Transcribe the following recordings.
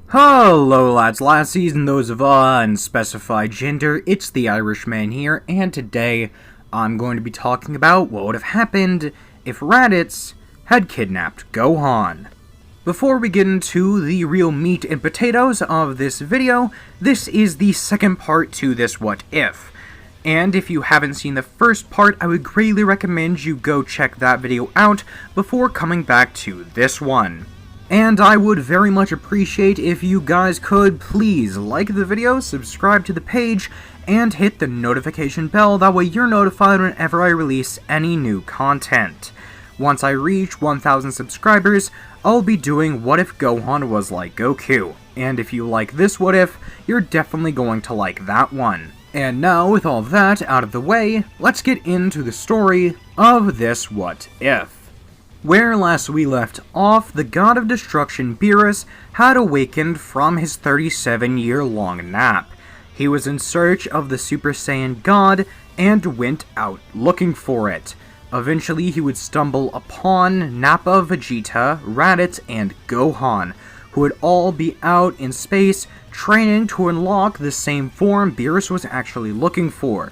Hello lads, lassies, and those of unspecified gender, it's the Irishman here, and today I'm going to be talking about what would have happened if Raditz had kidnapped Gohan. Before we get into the real meat and potatoes of this video, this is the second part to this what if. And if you haven't seen the first part, I would greatly recommend you go check that video out before coming back to this one. And I would very much appreciate if you guys could please like the video, subscribe to the page, and hit the notification bell, that way you're notified whenever I release any new content. Once I reach 1,000 subscribers, I'll be doing What If Gohan Was Like Goku, and if you like this what if, you're definitely going to like that one. And now, with all that out of the way, let's get into the story of this what if. Where last we left off, the god of destruction Beerus had awakened from his 37-year-long nap. He was in search of the Super Saiyan god and went out looking for it. Eventually he would stumble upon Nappa, Vegeta, Raditz, and Gohan, who would all be out in space training to unlock the same form Beerus was actually looking for.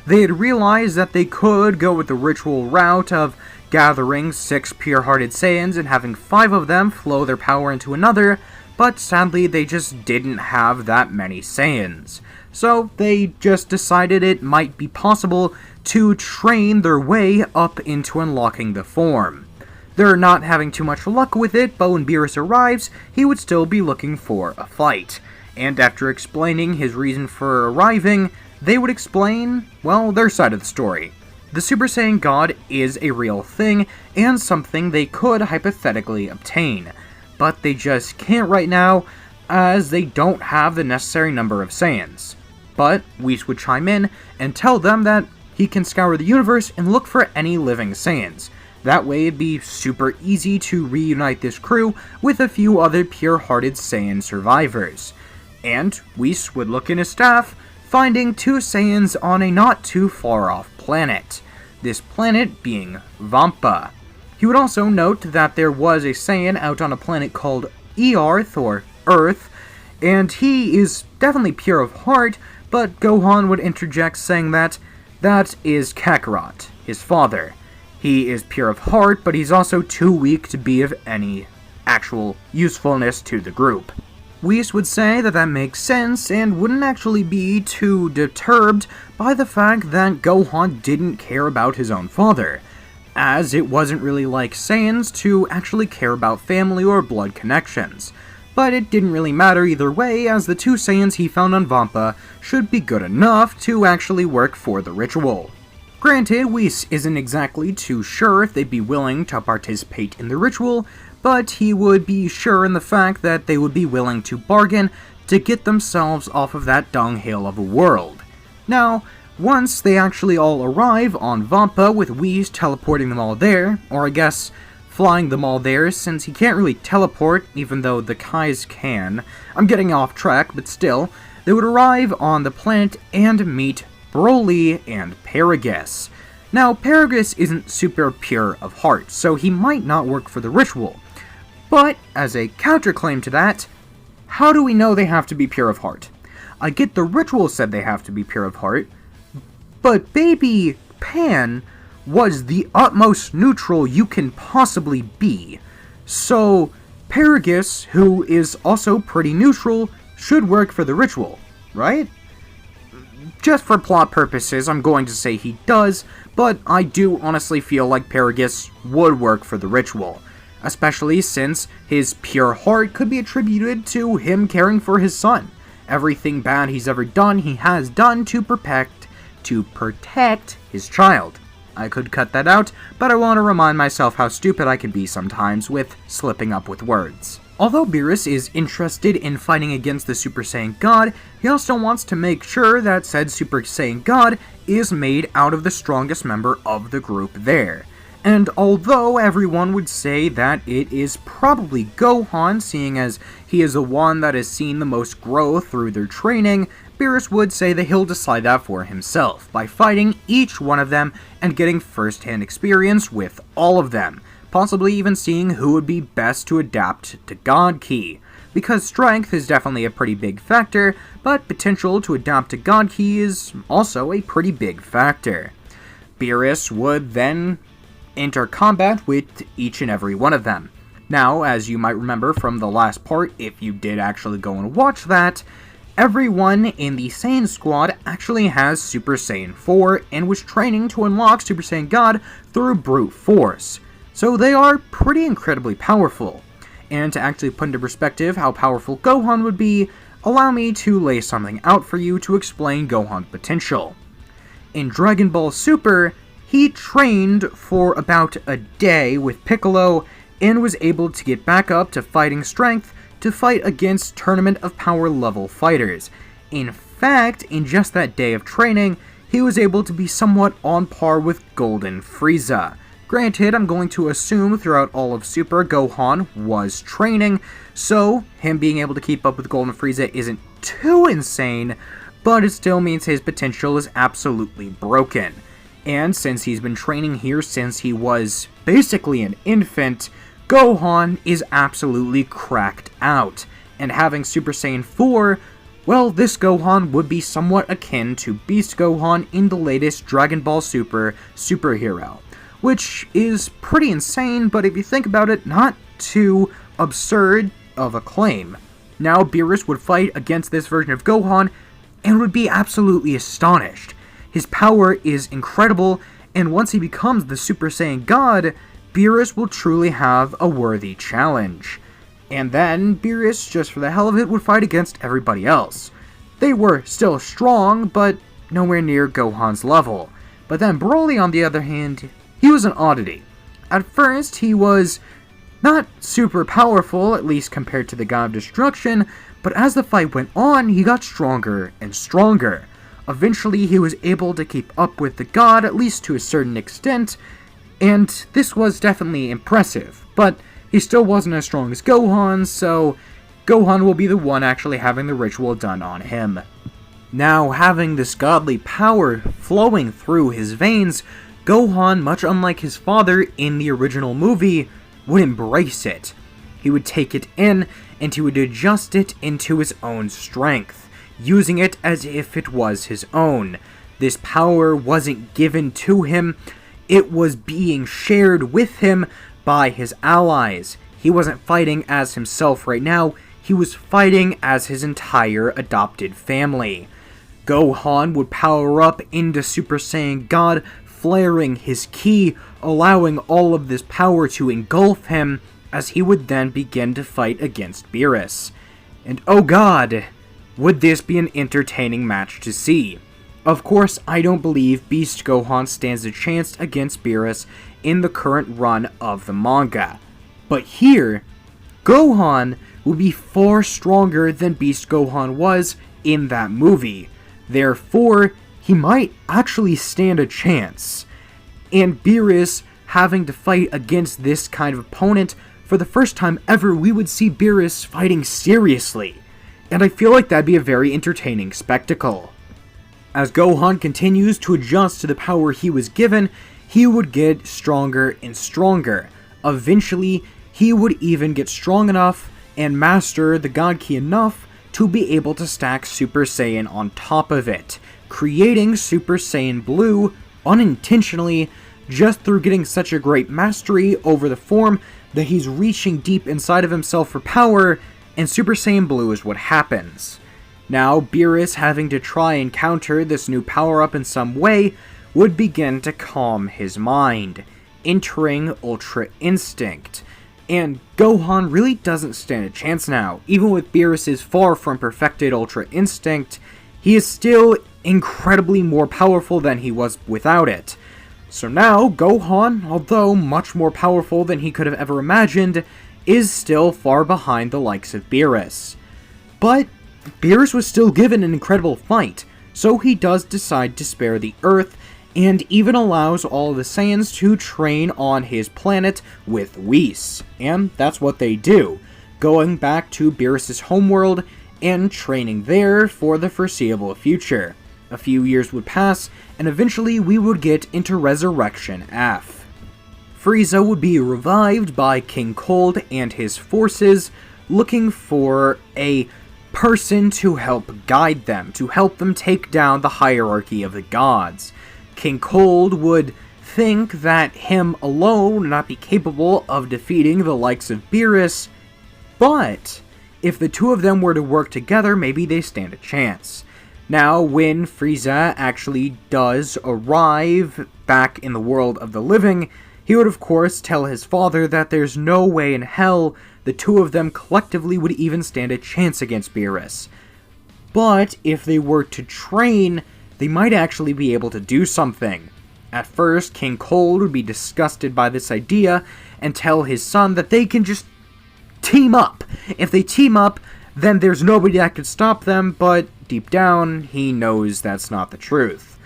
They had realized that they could go with the ritual route of gathering 6 pure-hearted Saiyans and having 5 of them flow their power into another, but sadly they just didn't have that many Saiyans. So they just decided it might be possible to train their way up into unlocking the form. They're not having too much luck with it, but when Beerus arrives, he would still be looking for a fight. And after explaining his reason for arriving, they would explain, well, their side of the story. The Super Saiyan God is a real thing, and something they could hypothetically obtain, but they just can't right now, as they don't have the necessary number of Saiyans. But Whis would chime in and tell them that he can scour the universe and look for any living Saiyans. That way it'd be super easy to reunite this crew with a few other pure-hearted Saiyan survivors. And Whis would look in his staff, finding 2 Saiyans on a not too far off planet, this planet being Vampa. He would also note that there was a Saiyan out on a planet called Earth, or Earth, and he is definitely pure of heart, but Gohan would interject saying that is Kakarot, his father. He is pure of heart, but he's also too weak to be of any actual usefulness to the group. Whis would say that makes sense and wouldn't actually be too disturbed by the fact that Gohan didn't care about his own father, as it wasn't really like Saiyans to actually care about family or blood connections. But it didn't really matter either way, as the 2 Saiyans he found on Vampa should be good enough to actually work for the ritual. Granted, Whis isn't exactly too sure if they'd be willing to participate in the ritual, but he would be sure in the fact that they would be willing to bargain to get themselves off of that dunghill of a world. Now, once they actually all arrive on Vampa with Whis teleporting them all there, or I guess flying them all there since he can't really teleport even though the Kais can, I'm getting off track but still, they would arrive on the planet and meet Broly and Paragus. Now, Paragus isn't super pure of heart, so he might not work for the ritual. But, as a counterclaim to that, how do we know they have to be pure of heart? I get the ritual said they have to be pure of heart, but baby Pan was the utmost neutral you can possibly be. So, Paragus, who is also pretty neutral, should work for the ritual, right? Just for plot purposes, I'm going to say he does, but I do honestly feel like Paragus would work for the ritual. Especially since his pure heart could be attributed to him caring for his son. Everything bad he's ever done, he has done to protect his child. I could cut that out, but I want to remind myself how stupid I can be sometimes with slipping up with words. Although Beerus is interested in fighting against the Super Saiyan God, he also wants to make sure that said Super Saiyan God is made out of the strongest member of the group there. And although everyone would say that it is probably Gohan, seeing as he is the one that has seen the most growth through their training, Beerus would say that he'll decide that for himself, by fighting each one of them and getting first-hand experience with all of them, possibly even seeing who would be best to adapt to God Ki. because strength is definitely a pretty big factor, but potential to adopt a God Ki is also a pretty big factor. Beerus would then enter combat with each and every one of them. Now, as you might remember from the last part, if you did actually go and watch that, everyone in the Saiyan squad actually has Super Saiyan 4 and was training to unlock Super Saiyan God through brute force. So they are pretty incredibly powerful. And to actually put into perspective how powerful Gohan would be, allow me to lay something out for you to explain Gohan's potential. In Dragon Ball Super, he trained for about a day with Piccolo and was able to get back up to fighting strength to fight against Tournament of Power level fighters. In fact, in just that day of training, he was able to be somewhat on par with Golden Frieza. Granted, I'm going to assume throughout all of Super, Gohan was training, so him being able to keep up with Golden Frieza isn't too insane, but it still means his potential is absolutely broken. And since he's been training here since he was basically an infant, Gohan is absolutely cracked out. And having Super Saiyan 4, well, this Gohan would be somewhat akin to Beast Gohan in the latest Dragon Ball Super superhero, which is pretty insane, but if you think about it, not too absurd of a claim. Now, Beerus would fight against this version of Gohan and would be absolutely astonished. His power is incredible, and once he becomes the Super Saiyan God, Beerus will truly have a worthy challenge. And then, Beerus, just for the hell of it, would fight against everybody else. They were still strong, but nowhere near Gohan's level. But then Broly, on the other hand, he was an oddity. At first, he was not super powerful, at least compared to the God of Destruction, but as the fight went on, he got stronger and stronger. Eventually, he was able to keep up with the God, at least to a certain extent, and this was definitely impressive, but he still wasn't as strong as Gohan, so Gohan will be the one actually having the ritual done on him. Now, having this godly power flowing through his veins, Gohan, much unlike his father in the original movie, would embrace it. He would take it in, and he would adjust it into his own strength, using it as if it was his own. This power wasn't given to him, it was being shared with him by his allies. He wasn't fighting as himself right now, he was fighting as his entire adopted family. Gohan would power up into Super Saiyan God, flaring his ki, allowing all of this power to engulf him, as he would then begin to fight against Beerus. And oh god, would this be an entertaining match to see. Of course, I don't believe Beast Gohan stands a chance against Beerus in the current run of the manga. But here, Gohan will be far stronger than Beast Gohan was in that movie. Therefore, he might actually stand a chance. And Beerus having to fight against this kind of opponent, for the first time ever, we would see Beerus fighting seriously. And I feel like that'd be a very entertaining spectacle. As Gohan continues to adjust to the power he was given, he would get stronger and stronger. Eventually, he would even get strong enough and master the God Ki enough to be able to stack Super Saiyan on top of it, creating Super Saiyan Blue unintentionally just through getting such a great mastery over the form that he's reaching deep inside of himself for power, and Super Saiyan Blue is what happens. Now, Beerus, having to try and counter this new power-up in some way, would begin to calm his mind, entering Ultra Instinct. And Gohan really doesn't stand a chance now. Even with Beerus' far from perfected Ultra Instinct, he is still incredibly more powerful than he was without it. So now, Gohan, although much more powerful than he could have ever imagined, is still far behind the likes of Beerus. But Beerus was still given an incredible fight, so he does decide to spare the Earth, and even allows all of the Saiyans to train on his planet with Whis. And that's what they do, going back to Beerus' homeworld and training there for the foreseeable future. A few years would pass, and eventually we would get into Resurrection F. Frieza would be revived by King Cold and his forces, looking for a person to help guide them, to help them take down the hierarchy of the gods. King Cold would think that him alone would not be capable of defeating the likes of Beerus, but if the two of them were to work together, maybe they stand a chance. Now, when Frieza actually does arrive back in the world of the living, he would of course tell his father that there's no way in hell the two of them collectively would even stand a chance against Beerus. But if they were to train, they might actually be able to do something. At first, King Cold would be disgusted by this idea and tell his son that they can just team up. If they team up, then there's nobody that could stop them, but deep down, he knows that's not the truth.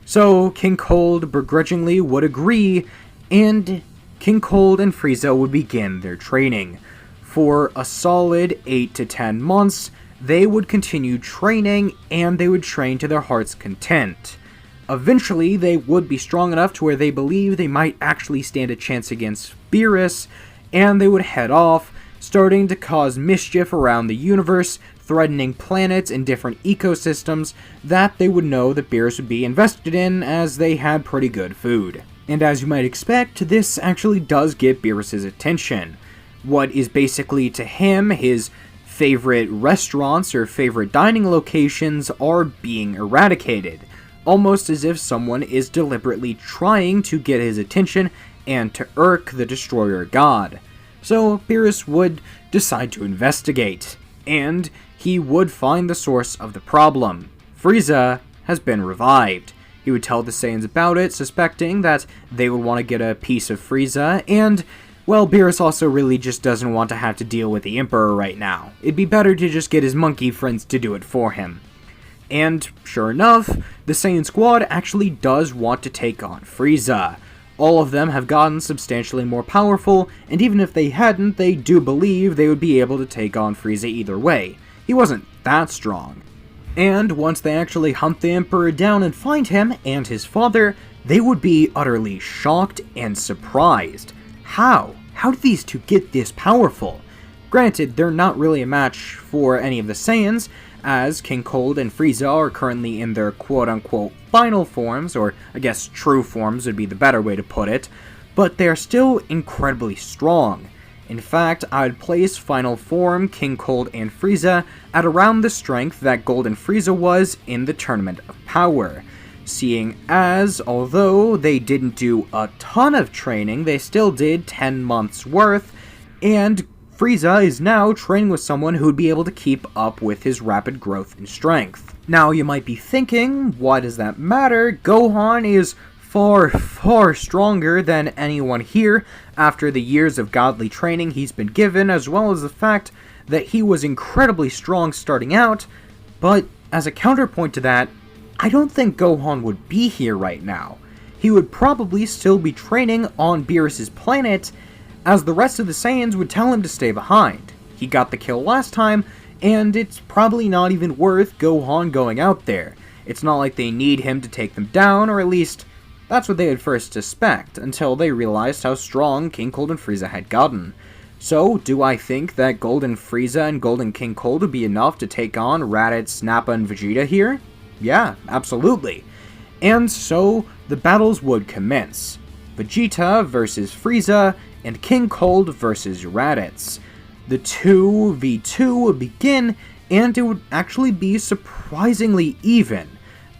So, King Cold begrudgingly would agree, and King Cold and Frieza would begin their training. For a solid 8 to 10 months, they would continue training, and they would train to their heart's content. Eventually, they would be strong enough to where they believe they might actually stand a chance against Beerus, and they would head off, starting to cause mischief around the universe, threatening planets and different ecosystems that they would know that Beerus would be invested in, as they had pretty good food. And as you might expect, this actually does get Beerus' attention. What is basically to him his favorite restaurants or favorite dining locations are being eradicated, almost as if someone is deliberately trying to get his attention and to irk the Destroyer God. So Beerus would decide to investigate, and he would find the source of the problem. Frieza has been revived. He would tell the Saiyans about it, suspecting that they would want to get a piece of Frieza, and, well, Beerus also really just doesn't want to have to deal with the Emperor right now. It'd be better to just get his monkey friends to do it for him. And, sure enough, the Saiyan squad actually does want to take on Frieza. All of them have gotten substantially more powerful, and even if they hadn't, they do believe they would be able to take on Frieza either way. He wasn't that strong. And once they actually hunt the Emperor down and find him and his father, they would be utterly shocked and surprised. How? How did these two get this powerful? Granted, they're not really a match for any of the Saiyans, as King Cold and Frieza are currently in their quote-unquote final forms, or I guess true forms would be the better way to put it, but they are still incredibly strong. In fact, I would place final form King Cold and Frieza at around the strength that Golden Frieza was in the Tournament of Power, seeing as, although they didn't do a ton of training, they still did 10 months worth, and Frieza is now training with someone who would be able to keep up with his rapid growth and strength. Now you might be thinking, why does that matter? Gohan is far, far stronger than anyone here after the years of godly training he's been given, as well as the fact that he was incredibly strong starting out, but as a counterpoint to that, I don't think Gohan would be here right now. He would probably still be training on Beerus' planet, as the rest of the Saiyans would tell him to stay behind. He got the kill last time, and it's probably not even worth Gohan going out there. It's not like they need him to take them down, or at least that's what they would first suspect, until they realized how strong King Cold and Frieza had gotten. So, do I think that Golden Frieza and Golden King Cold would be enough to take on Raditz, Nappa, and Vegeta here? Yeah, absolutely. And so, the battles would commence. Vegeta versus Frieza, and King Cold versus Raditz. The 2v2 would begin, and it would actually be surprisingly even.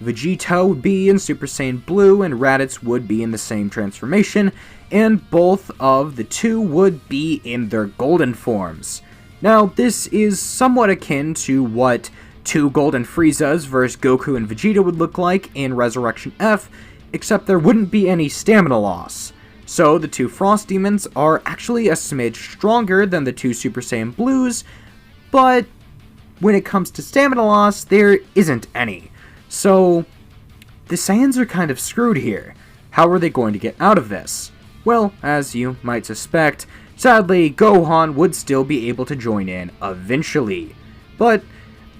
Vegeta would be in Super Saiyan Blue, and Raditz would be in the same transformation, and both of the two would be in their golden forms. Now, this is somewhat akin to what two Golden Friezas versus Goku and Vegeta would look like in Resurrection F, except there wouldn't be any stamina loss. So, the two Frost Demons are actually a smidge stronger than the two Super Saiyan Blues, but when it comes to stamina loss, there isn't any. So, the Saiyans are kind of screwed here. How are they going to get out of this? Well, as you might suspect, sadly, Gohan would still be able to join in eventually. But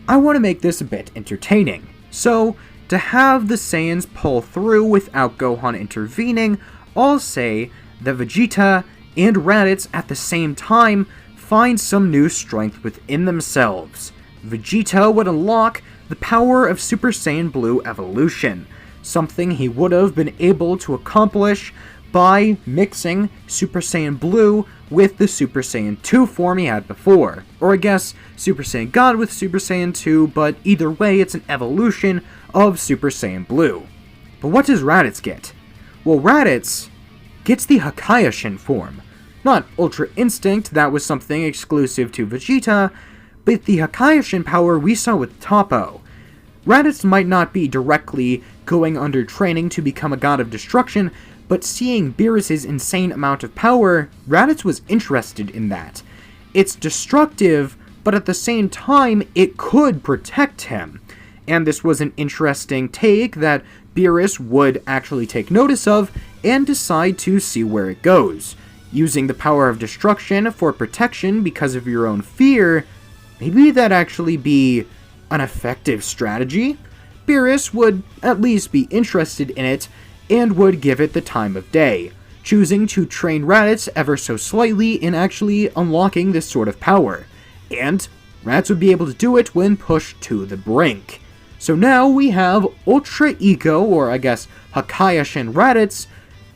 I want to make this a bit entertaining. So, to have the Saiyans pull through without Gohan intervening, I'll say that Vegeta and Raditz at the same time find some new strength within themselves. Vegeta would unlock the power of Super Saiyan Blue evolution, something he would have been able to accomplish by mixing Super Saiyan Blue with the Super Saiyan 2 form he had before. Or I guess Super Saiyan God with Super Saiyan 2, but either way it's an evolution of Super Saiyan Blue. But what does Raditz get? Well, Raditz gets the Hakaioshin form. Not Ultra Instinct, that was something exclusive to Vegeta, but the Hakaioshin power we saw with Toppo. Raditz might not be directly going under training to become a god of destruction, but seeing Beerus' insane amount of power, Raditz was interested in that. It's destructive, but at the same time, it could protect him. And this was an interesting take that Beerus would actually take notice of and decide to see where it goes. Using the power of destruction for protection because of your own fear, maybe that'd actually be an effective strategy? Beerus would at least be interested in it and would give it the time of day, choosing to train Raditz ever so slightly in actually unlocking this sort of power. And Raditz would be able to do it when pushed to the brink. So now we have Ultra Ego, or I guess Hakaioshin Raditz,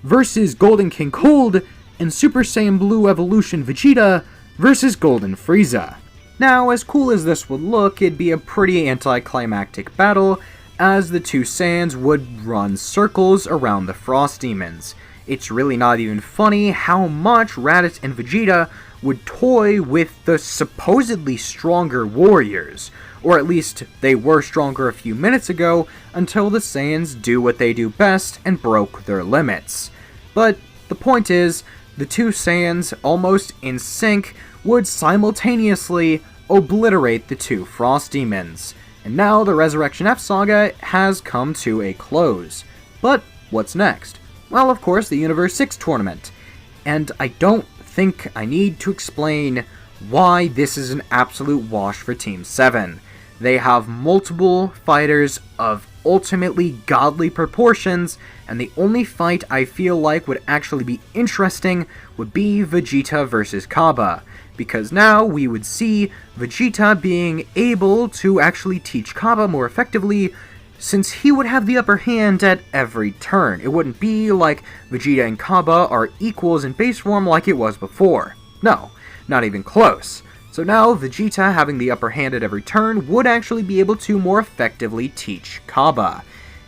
versus Golden King Cold, and Super Saiyan Blue Evolution Vegeta versus Golden Frieza. Now, as cool as this would look, it'd be a pretty anticlimactic battle, as the two Saiyans would run circles around the Frost Demons. It's really not even funny how much Raditz and Vegeta would toy with the supposedly stronger warriors, or at least they were stronger a few minutes ago, until the Saiyans do what they do best and broke their limits. But the point is, the two Saiyans, almost in sync, would simultaneously obliterate the two Frost Demons. And now the Resurrection F saga has come to a close. But what's next? Well, of course, the Universe 6 tournament. And I don't think I need to explain why this is an absolute wash for Team 7. They have multiple fighters of ultimately godly proportions, and the only fight I feel like would actually be interesting would be Vegeta versus Kaba. Because now we would see Vegeta being able to actually teach Kaba more effectively, since he would have the upper hand at every turn. It wouldn't be like Vegeta and Kaba are equals in base form like it was before. No, not even close. So now Vegeta, having the upper hand at every turn, would actually be able to more effectively teach Kaba.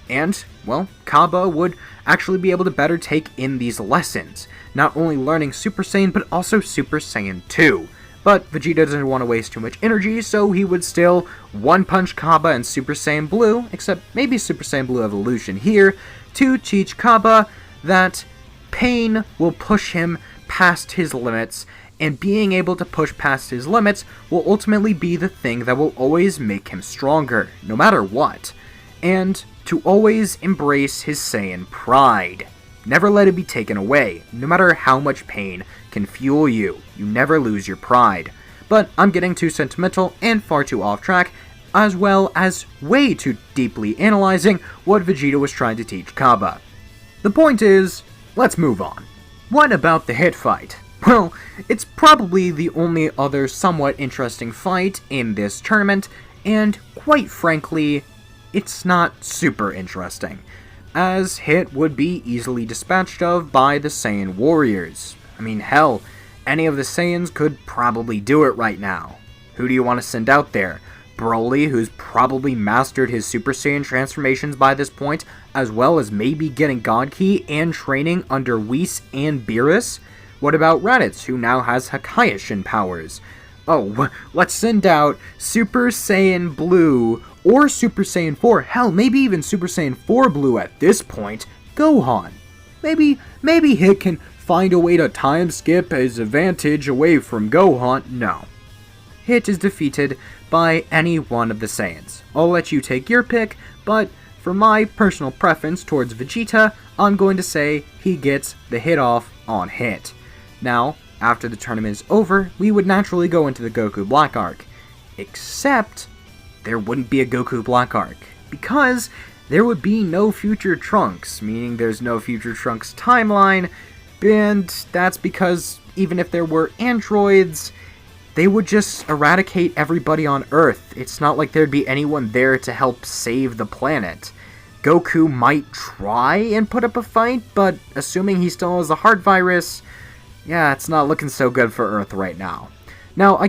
And, well, Kaba would actually be able to better take in these lessons, not only learning Super Saiyan, but also Super Saiyan 2. But Vegeta doesn't want to waste too much energy, so he would still one-punch Kaba and Super Saiyan Blue, except maybe Super Saiyan Blue Evolution here, to teach Kaba that pain will push him past his limits, and being able to push past his limits will ultimately be the thing that will always make him stronger, no matter what. And to always embrace his Saiyan pride. Never let it be taken away, no matter how much pain can fuel you. You never lose your pride. But I'm getting too sentimental and far too off track, as well as way too deeply analyzing what Vegeta was trying to teach Kaba. The point is, let's move on. What about the hit fight? Well, it's probably the only other somewhat interesting fight in this tournament, and quite frankly, it's not super interesting, as Hit would be easily dispatched of by the Saiyan warriors. I mean, hell, any of the Saiyans could probably do it right now. Who do you want to send out there? Broly, who's probably mastered his Super Saiyan transformations by this point, as well as maybe getting God Ki and training under Whis and Beerus? What about Raditz, who now has Hakaioshin powers? Oh, let's send out Super Saiyan Blue, or Super Saiyan 4, hell, maybe even Super Saiyan 4 Blue at this point, Gohan. Maybe Hit can find a way to time skip his advantage away from Gohan. No. Hit is defeated by any one of the Saiyans. I'll let you take your pick, but for my personal preference towards Vegeta, I'm going to say he gets the hit off on Hit. Now, after the tournament is over, we would naturally go into the Goku Black Arc. Except, there wouldn't be a Goku Black Arc, because there would be no future Trunks, meaning there's no future Trunks timeline, and that's because even if there were androids, they would just eradicate everybody on Earth. It's not like there'd be anyone there to help save the planet. Goku might try and put up a fight, but assuming he still has the heart virus, yeah, it's not looking so good for Earth right now. Now, I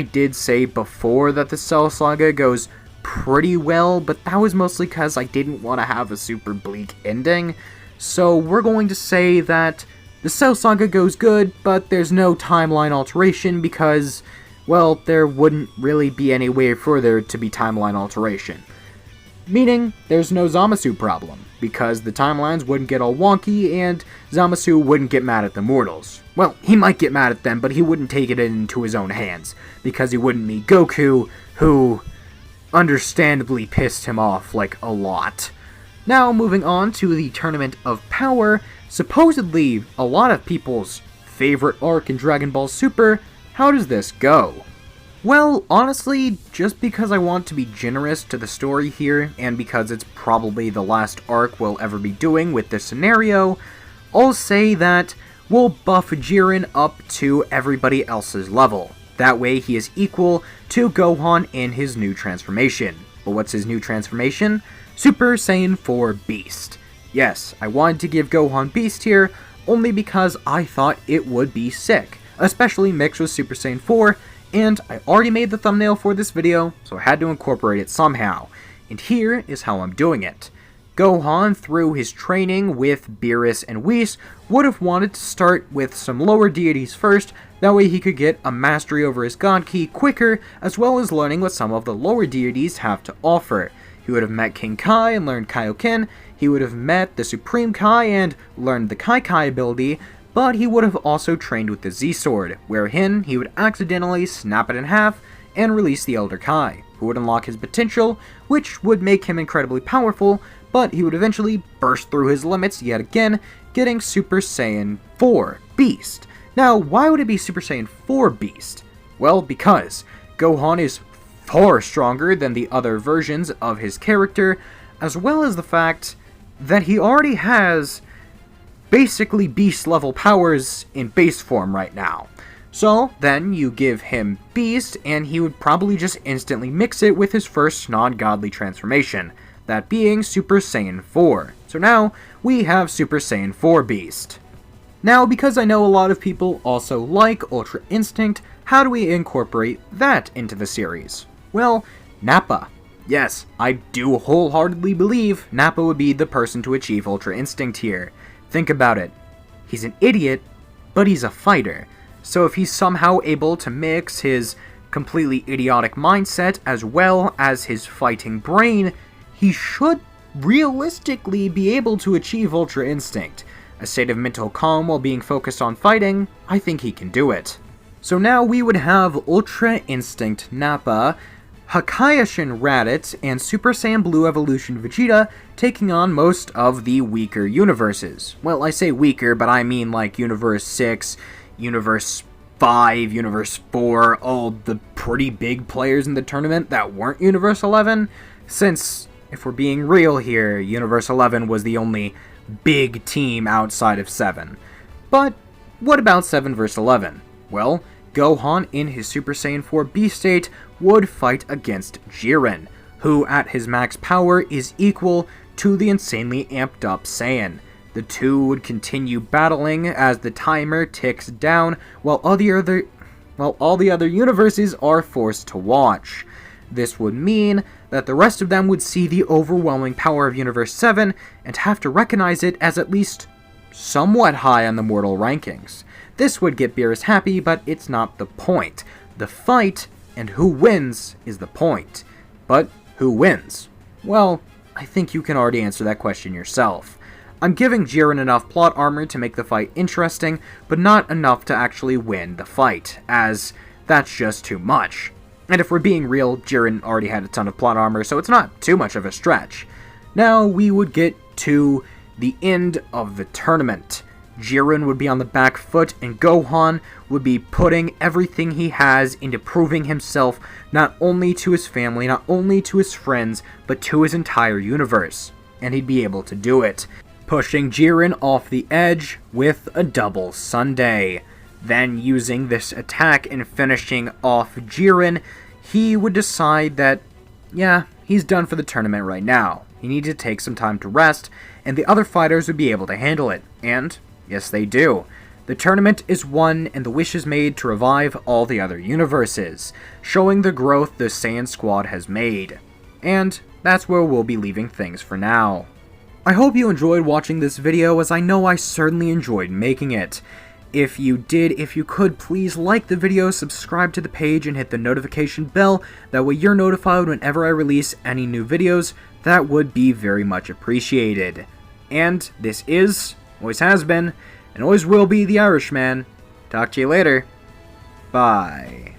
did say before that the Cell Saga goes pretty well, but that was mostly because I didn't want to have a super bleak ending. So we're going to say that the Cell Saga goes good, but there's no timeline alteration because, well, there wouldn't really be any way for there to be timeline alteration. Meaning, there's no Zamasu problem, because the timelines wouldn't get all wonky, and Zamasu wouldn't get mad at the mortals. Well, he might get mad at them, but he wouldn't take it into his own hands, because he wouldn't meet Goku, who understandably pissed him off, like, a lot. Now, moving on to the Tournament of Power, supposedly a lot of people's favorite arc in Dragon Ball Super. How does this go? Well, honestly, just because I want to be generous to the story here, and because it's probably the last arc we'll ever be doing with this scenario, I'll say that we'll buff Jiren up to everybody else's level. That way he is equal to Gohan in his new transformation. But what's his new transformation? Super Saiyan 4 Beast. Yes, I wanted to give Gohan Beast here, only because I thought it would be sick, especially mixed with Super Saiyan 4, and I already made the thumbnail for this video, so I had to incorporate it somehow. And here is how I'm doing it. Gohan, through his training with Beerus and Whis, would have wanted to start with some lower deities first, that way he could get a mastery over his God Ki quicker, as well as learning what some of the lower deities have to offer. He would have met King Kai and learned Kaioken, he would have met the Supreme Kai and learned the Kai Kai ability, but he would have also trained with the Z-Sword, wherein he would accidentally snap it in half and release the Elder Kai, who would unlock his potential, which would make him incredibly powerful, but he would eventually burst through his limits yet again, getting Super Saiyan 4 Beast. Now, why would it be Super Saiyan 4 Beast? Well, because Gohan is far stronger than the other versions of his character, as well as the fact that he already has basically beast level powers in base form right now. So then you give him Beast and he would probably just instantly mix it with his first non-godly transformation, that being Super Saiyan 4. So now we have Super Saiyan 4 Beast. Now, because I know a lot of people also like Ultra Instinct, how do we incorporate that into the series? Well, Nappa. Yes, I do wholeheartedly believe Nappa would be the person to achieve Ultra Instinct here. Think about it. He's an idiot, but he's a fighter. So if he's somehow able to mix his completely idiotic mindset as well as his fighting brain, he should realistically be able to achieve Ultra Instinct. A state of mental calm while being focused on fighting, I think he can do it. So now we would have Ultra Instinct Nappa, Hakaioshin Raditz, and Super Saiyan Blue Evolution Vegeta taking on most of the weaker universes. Well, I say weaker, but I mean like Universe 6, Universe 5, Universe 4, all the pretty big players in the tournament that weren't Universe 11, since, if we're being real here, Universe 11 was the only big team outside of 7. But what about 7 vs 11? Well, Gohan in his Super Saiyan 4 Beast state would fight against Jiren, who at his max power is equal to the insanely amped up Saiyan. The two would continue battling as the timer ticks down while all the other universes are forced to watch. This would mean that the rest of them would see the overwhelming power of Universe 7 and have to recognize it as at least somewhat high on the mortal rankings. This would get Beerus happy, but it's not the point. The fight and who wins is the point. But who wins? Well, I think you can already answer that question yourself. I'm giving Jiren enough plot armor to make the fight interesting, but not enough to actually win the fight, as that's just too much. And if we're being real, Jiren already had a ton of plot armor, so it's not too much of a stretch. Now we would get to the end of the tournament. Jiren would be on the back foot, and Gohan would be putting everything he has into proving himself not only to his family, not only to his friends, but to his entire universe. And he'd be able to do it, pushing Jiren off the edge with a double Sunday. Then, using this attack and finishing off Jiren, he would decide that, yeah, he's done for the tournament right now. He needed to take some time to rest, and the other fighters would be able to handle it. And, yes they do. The tournament is won, and the wish is made to revive all the other universes, showing the growth the Saiyan Squad has made. And that's where we'll be leaving things for now. I hope you enjoyed watching this video, as I know I certainly enjoyed making it. If you did, if you could, please like the video, subscribe to the page, and hit the notification bell. That way you're notified whenever I release any new videos. That would be very much appreciated. And this is, always has been, and always will be the Irishman. Talk to you later. Bye.